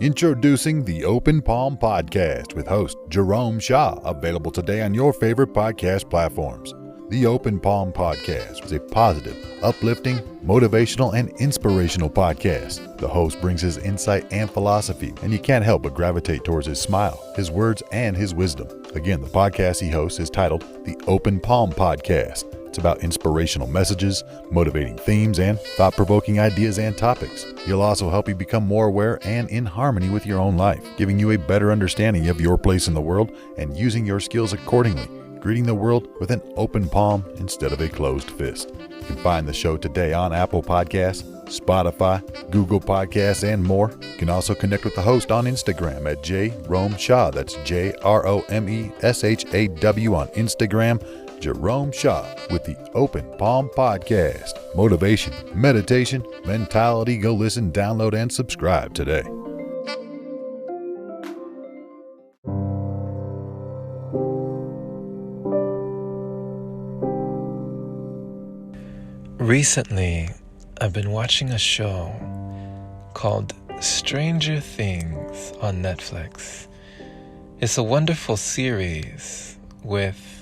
Introducing the Open Palm Podcast with host Jerome Shaw, available today on your favorite podcast platforms. The Open Palm Podcast is a positive, uplifting, motivational, and inspirational podcast. The host brings his insight and philosophy, and you can't help but gravitate towards his smile, his words, and his wisdom. Again, the podcast he hosts is titled The Open Palm Podcast. It's about inspirational messages, motivating themes, and thought-provoking ideas and topics. He'll also help you become more aware and in harmony with your own life, giving you a better understanding of your place in the world and using your skills accordingly, greeting the world with an open palm instead of a closed fist. You can find the show today on Apple Podcasts, Spotify, Google Podcasts, and more. You can also connect with the host on Instagram at JRomeShaw. That's JROMESHAW on Instagram. Jerome Shaw with the Open Palm Podcast. Motivation, meditation, mentality. Go listen, download, and subscribe today. Recently, I've been watching a show called Stranger Things on Netflix. It's a wonderful series with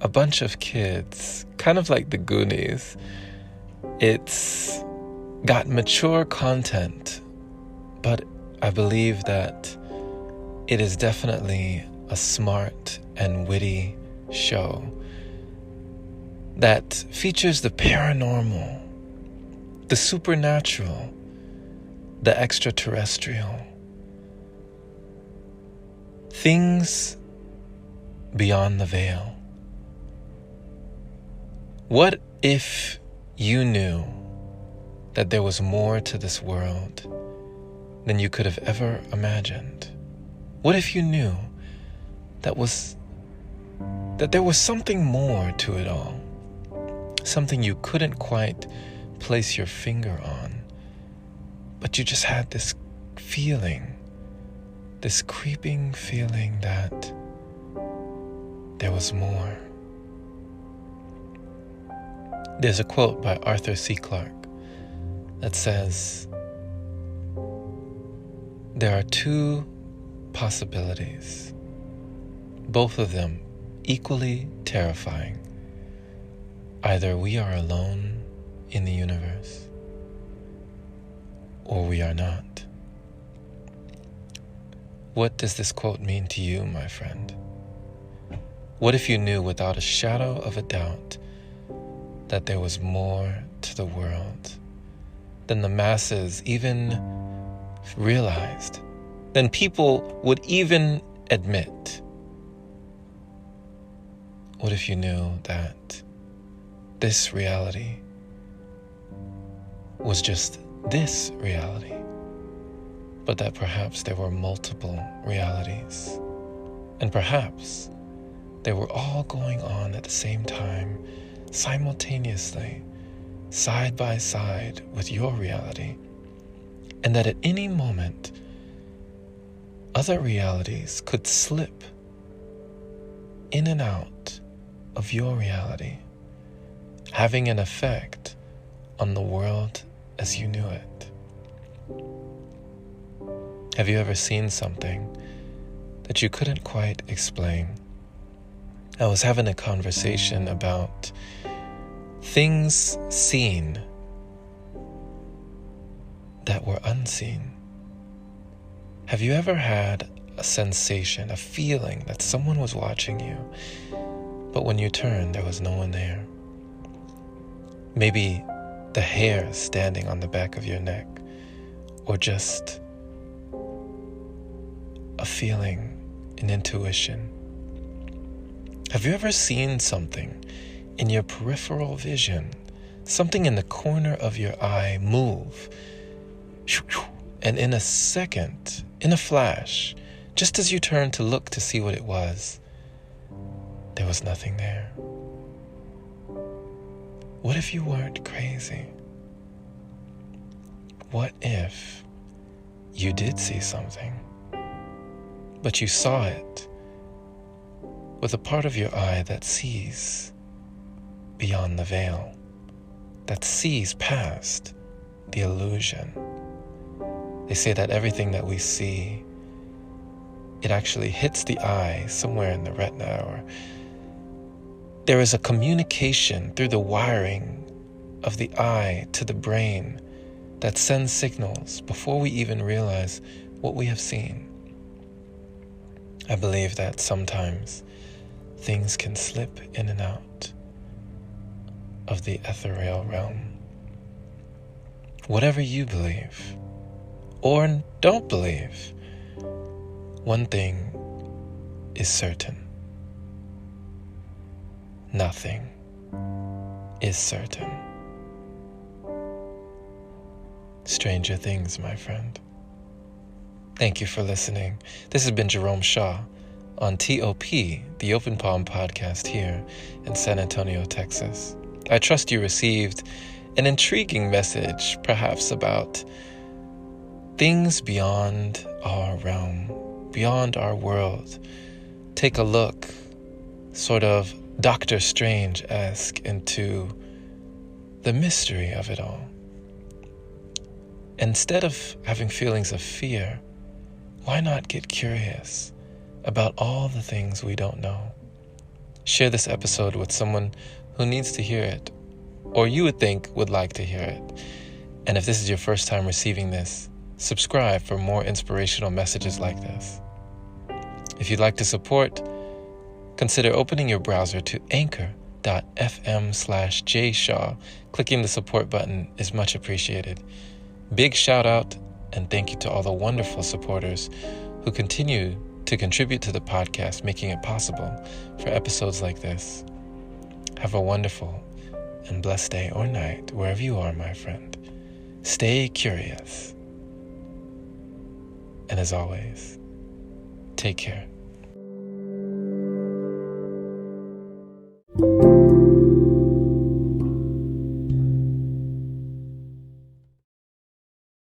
a bunch of kids, kind of like the Goonies. It's got mature content, but I believe that it is definitely a smart and witty show that features the paranormal, the supernatural, the extraterrestrial, things beyond the veil. What if you knew that there was more to this world than you could have ever imagined? What if you knew that there was something more to it all? Something you couldn't quite place your finger on, but you just had this feeling, this creeping feeling that there was more. There's a quote by Arthur C. Clarke that says, "There are two possibilities, both of them equally terrifying. Either we are alone in the universe, or we are not." What does this quote mean to you, my friend? What if you knew without a shadow of a doubt that there was more to the world than the masses even realized, than people would even admit? What if you knew that this reality was just this reality, but that perhaps there were multiple realities, and perhaps they were all going on at the same time, simultaneously, side by side with your reality, and that at any moment, other realities could slip in and out of your reality, having an effect on the world as you knew it. Have you ever seen something that you couldn't quite explain? I was having a conversation about things seen that were unseen. Have you ever had a sensation, a feeling that someone was watching you, but when you turned, there was no one there? Maybe the hair standing on the back of your neck, or just a feeling, an intuition. Have you ever seen something in your peripheral vision, something in the corner of your eye move, and in a second, in a flash, just as you turned to look to see what it was, there was nothing there? What if you weren't crazy? What if you did see something, but you saw it with a part of your eye that sees beyond the veil, that sees past the illusion, They say that everything that we see, it actually hits the eye somewhere in the retina, or there is a communication through the wiring of the eye to the brain that sends signals before we even realize what we have seen. I believe that sometimes things can slip in and out of the ethereal realm. Whatever you believe or don't believe, one thing is certain. Nothing is certain. Stranger things, my friend. Thank you for listening. This has been Jerome Shaw on TOP, the Open Palm Podcast here in San Antonio, Texas. I trust you received an intriguing message, perhaps about things beyond our realm, beyond our world. Take a look, sort of Doctor Strange-esque, into the mystery of it all. Instead of having feelings of fear, why not get curious about all the things we don't know? Share this episode with someone who needs to hear it, or you would think would like to hear it. And if this is your first time receiving this, subscribe for more inspirational messages like this. If you'd like to support, consider opening your browser to anchor.fm/jshaw. Clicking the support button is much appreciated. Big shout out and thank you to all the wonderful supporters who continue to contribute to the podcast, making it possible for episodes like this. Have a wonderful and blessed day or night, wherever you are, my friend. Stay curious. And as always, take care.